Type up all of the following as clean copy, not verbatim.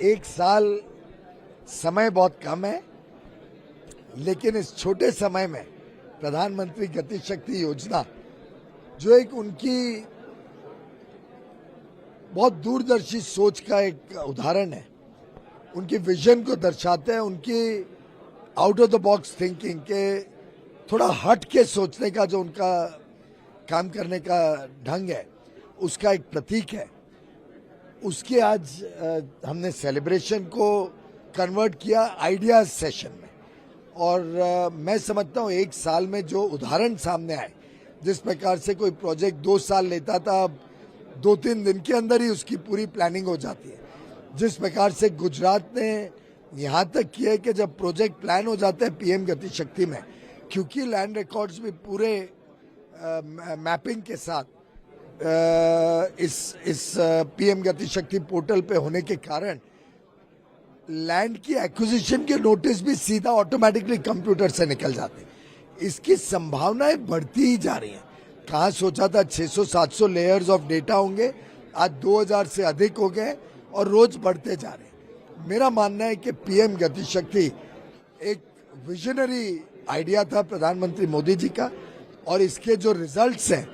एक साल समय बहुत कम है, लेकिन इस छोटे समय में प्रधानमंत्री गति शक्ति योजना जो एक उनकी बहुत दूरदर्शी सोच का एक उदाहरण है, उनकी विजन को दर्शाते हैं, उनकी out of the box thinking के थोड़ा हट के सोचने का जो उनका काम करने का ढंग है, उसका एक प्रतीक है। उसके आज हमने सेलिब्रेशन को कन्वर्ट किया आइडियाज सेशन में, और मैं समझता हूँ एक साल में जो उदाहरण सामने आए, जिस प्रकार से कोई प्रोजेक्ट 2 साल लेता था, अब 2-3 दिन के अंदर ही उसकी पूरी प्लानिंग हो जाती है। जिस प्रकार से गुजरात ने यहाँ तक किया है कि जब प्रोजेक्ट प्लान हो जाते हैं पीएम गति शक्ति में, क्योंकि लैंड रिकॉर्ड्स भी पूरे मैपिंग के साथ इस पीएम गति शक्ति पोर्टल पे होने के कारण लैंड की एक्विजिशन के नोटिस भी सीधा ऑटोमेटिकली कंप्यूटर से निकल जाते हैं। इसकी संभावनाएं बढ़ती ही जा रही हैं। कहाँ सोचा था 600-700 लेयर्स ऑफ डेटा होंगे, आज 2000 से अधिक हो गए और रोज बढ़ते जा रहे हैं। मेरा मानना है कि पीएम गति शक्ति एक विजनरी आइडिया था प्रधानमंत्री मोदी जी का, और इसके जो रिजल्ट्स हैं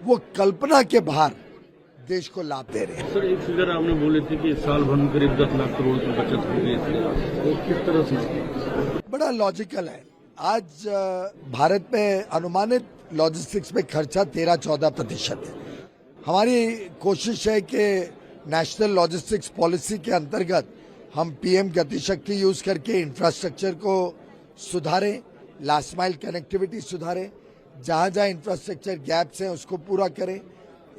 वो कल्पना के बाहर देश को लाभ दे रहे हैं। सर, एक फिगर आपने बोले थे कि साल भर में करीब 10 लाख करोड़ की बचत हो गई थी, वो किस तरह से? बड़ा लॉजिकल है। आज भारत में अनुमानित लॉजिस्टिक्स में खर्चा 13-14% है। हमारी कोशिश है कि नेशनल लॉजिस्टिक्स पॉलिसी के अंतर्गत हम पीएम गति शक्ति यूज करके इंफ्रास्ट्रक्चर को सुधारें, लास्ट माइल कनेक्टिविटी सुधारें, जहां जहां इंफ्रास्ट्रक्चर गैप्स हैं उसको पूरा करें,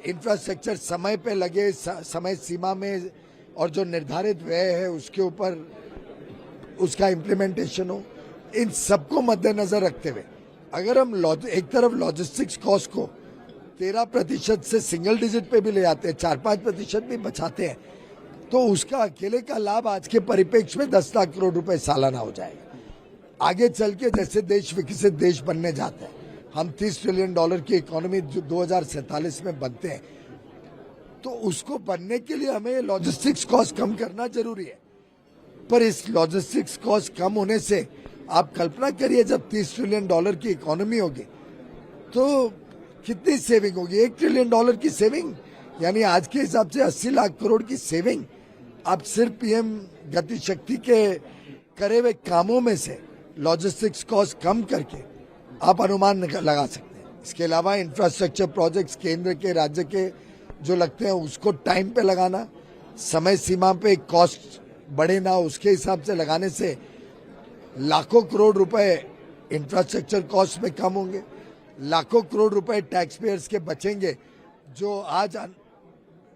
इंफ्रास्ट्रक्चर समय पे लगे, समय सीमा में, और जो निर्धारित व्यय है उसके ऊपर उसका इम्प्लीमेंटेशन हो। इन सबको मद्देनजर रखते हुए अगर हम एक तरफ लॉजिस्टिक्स कॉस्ट को 13% से सिंगल डिजिट पे भी ले जाते हैं, 4-5% भी बचाते हैं, तो उसका अकेले का लाभ आज के परिप्रेक्ष्य में 10 लाख करोड़ रुपए सालाना हो जाएगा। आगे चल के जैसे देश विकसित देश बनने जाते हैं, हम $30 ट्रिलियन की इकोनॉमी जो 2047 में बनते हैं, तो उसको बनने के लिए हमें लॉजिस्टिक्स कॉस्ट कम करना जरूरी है। पर इस लॉजिस्टिक्स कॉस्ट कम होने से आप कल्पना करिए, जब $30 ट्रिलियन की इकोनॉमी होगी तो कितनी सेविंग होगी? $1 ट्रिलियन की सेविंग, यानी आज के हिसाब से 80 लाख करोड़ की सेविंग आप सिर्फ पीएम गति शक्ति के करे हुए कामों में से लॉजिस्टिक्स कॉस्ट कम करके आप अनुमान लगा सकते हैं। इसके अलावा इंफ्रास्ट्रक्चर प्रोजेक्ट्स केंद्र के, राज्य के जो लगते हैं उसको टाइम पे लगाना, समय सीमा पे कॉस्ट बढ़े ना उसके हिसाब से लगाने से लाखों करोड़ रुपए इंफ्रास्ट्रक्चर कॉस्ट में कम होंगे, लाखों करोड़ रुपए टैक्स पेयर्स के बचेंगे जो आज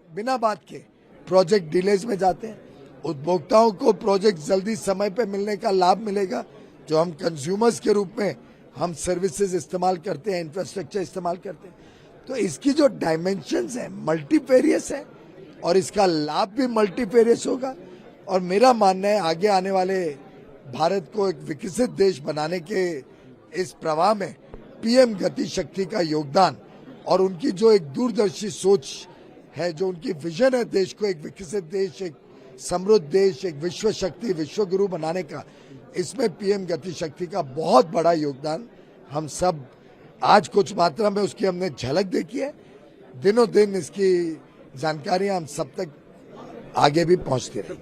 बिना बात के प्रोजेक्ट डिलेज में जाते हैं। उपभोक्ताओं को प्रोजेक्ट जल्दी समय पे मिलने का लाभ मिलेगा, जो हम कंज्यूमर्स के रूप में हम सर्विसेज इस्तेमाल करते हैं, इंफ्रास्ट्रक्चर इस्तेमाल करते हैं। तो इसकी जो डायमेंशंस हैं मल्टीपेरियस है, और इसका लाभ भी मल्टीपेरियस होगा। और मेरा मानना है आगे आने वाले भारत को एक विकसित देश बनाने के इस प्रवाह में पीएम गति शक्ति का योगदान, और उनकी जो एक दूरदर्शी सोच है, जो उनकी विजन है देश को एक विकसित देश, एक समृद्ध देश, एक विश्व शक्ति, विश्व गुरु बनाने का, इसमें पीएम गति शक्ति का बहुत बड़ा योगदान हम सब आज कुछ मात्रा में उसकी हमने झलक देखी है। दिनों दिन इसकी जानकारियां हम सब तक आगे भी पहुंचती रही।